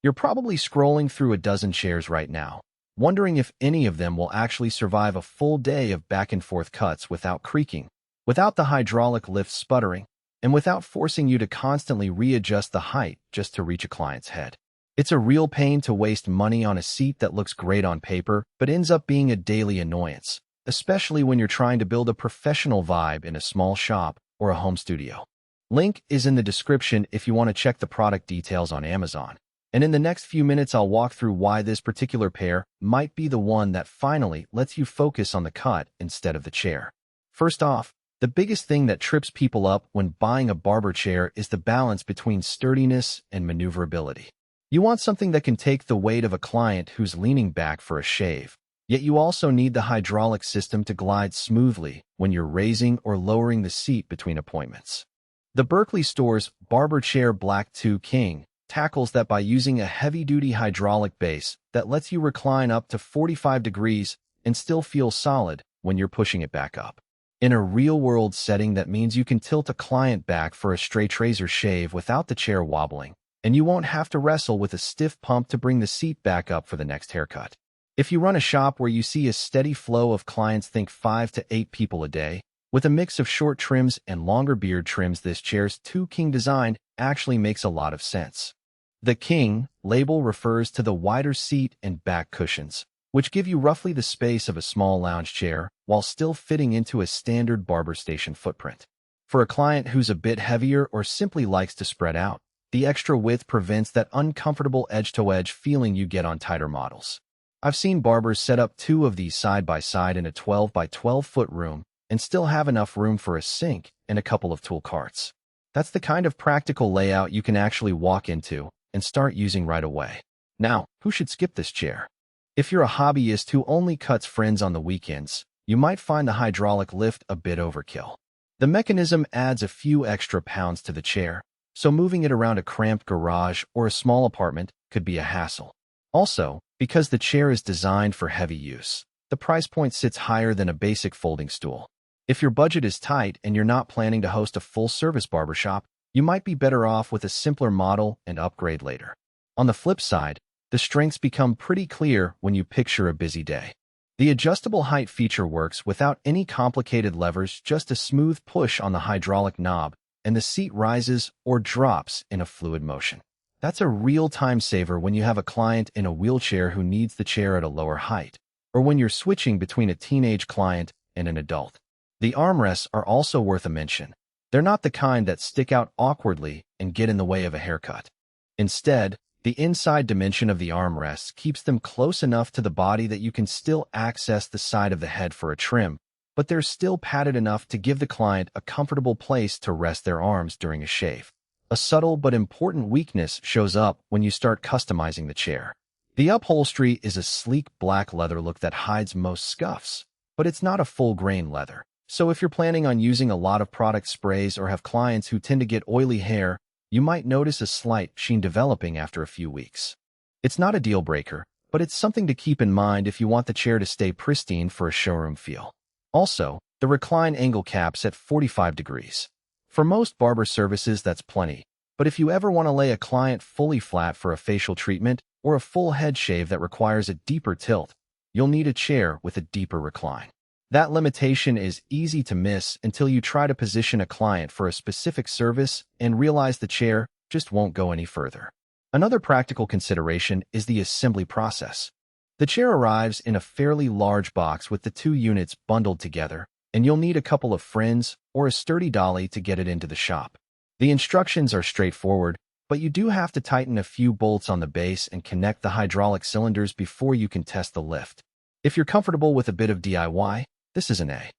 You're probably scrolling through a dozen chairs right now, wondering if any of them will actually survive a full day of back-and-forth cuts without creaking, without the hydraulic lift sputtering, and without forcing you to constantly readjust the height just to reach a client's head. It's a real pain to waste money on a seat that looks great on paper but ends up being a daily annoyance, especially when you're trying to build a professional vibe in a small shop or a home studio. Link is in the description if you want to check the product details on Amazon. And in the next few minutes, I'll walk through why this particular pair might be the one that finally lets you focus on the cut instead of the chair. First off, the biggest thing that trips people up when buying a barber chair is the balance between sturdiness and maneuverability. You want something that can take the weight of a client who's leaning back for a shave, yet you also need the hydraulic system to glide smoothly when you're raising or lowering the seat between appointments. The Berkeley Store's Barber Chair Black 2 King tackles that by using a heavy-duty hydraulic base that lets you recline up to 45 degrees and still feel solid when you're pushing it back up. In a real-world setting, that means you can tilt a client back for a straight razor shave without the chair wobbling, and you won't have to wrestle with a stiff pump to bring the seat back up for the next haircut. If you run a shop where you see a steady flow of clients, think 5 to 8 people a day, with a mix of short trims and longer beard trims, this chair's 2 King design actually makes a lot of sense. The King label refers to the wider seat and back cushions, which give you roughly the space of a small lounge chair while still fitting into a standard barber station footprint. For a client who's a bit heavier or simply likes to spread out, the extra width prevents that uncomfortable edge-to-edge feeling you get on tighter models. I've seen barbers set up 2 of these side by side in a 12 by 12 foot room and still have enough room for a sink and a couple of tool carts. That's the kind of practical layout you can actually walk into and start using right away. Now, who should skip this chair? If you're a hobbyist who only cuts friends on the weekends, you might find the hydraulic lift a bit overkill. The mechanism adds a few extra pounds to the chair, so moving it around a cramped garage or a small apartment could be a hassle. Also, because the chair is designed for heavy use, the price point sits higher than a basic folding stool. If your budget is tight and you're not planning to host a full-service barbershop, you might be better off with a simpler model and upgrade later. On the flip side, the strengths become pretty clear when you picture a busy day. The adjustable height feature works without any complicated levers, just a smooth push on the hydraulic knob, and the seat rises or drops in a fluid motion. That's a real time saver when you have a client in a wheelchair who needs the chair at a lower height, or when you're switching between a teenage client and an adult. The armrests are also worth a mention. They're not the kind that stick out awkwardly and get in the way of a haircut. Instead, the inside dimension of the armrests keeps them close enough to the body that you can still access the side of the head for a trim, but they're still padded enough to give the client a comfortable place to rest their arms during a shave. A subtle but important weakness shows up when you start customizing the chair. The upholstery is a sleek black leather look that hides most scuffs, but it's not a full-grain leather. So if you're planning on using a lot of product sprays or have clients who tend to get oily hair, you might notice a slight sheen developing after a few weeks. It's not a deal breaker, but it's something to keep in mind if you want the chair to stay pristine for a showroom feel. Also, the Recline angle cap's at 45 degrees. For most barber services, that's plenty, but if you ever want to lay a client fully flat for a facial treatment or a full head shave that requires a deeper tilt, you'll need a chair with a deeper recline. That limitation is easy to miss until you try to position a client for a specific service and realize the chair just won't go any further. Another practical consideration is the assembly process. The chair arrives in a fairly large box with the 2 units bundled together, and you'll need a couple of friends or a sturdy dolly to get it into the shop. The instructions are straightforward, but you do have to tighten a few bolts on the base and connect the hydraulic cylinders before you can test the lift. If you're comfortable with a bit of DIY, this is an A.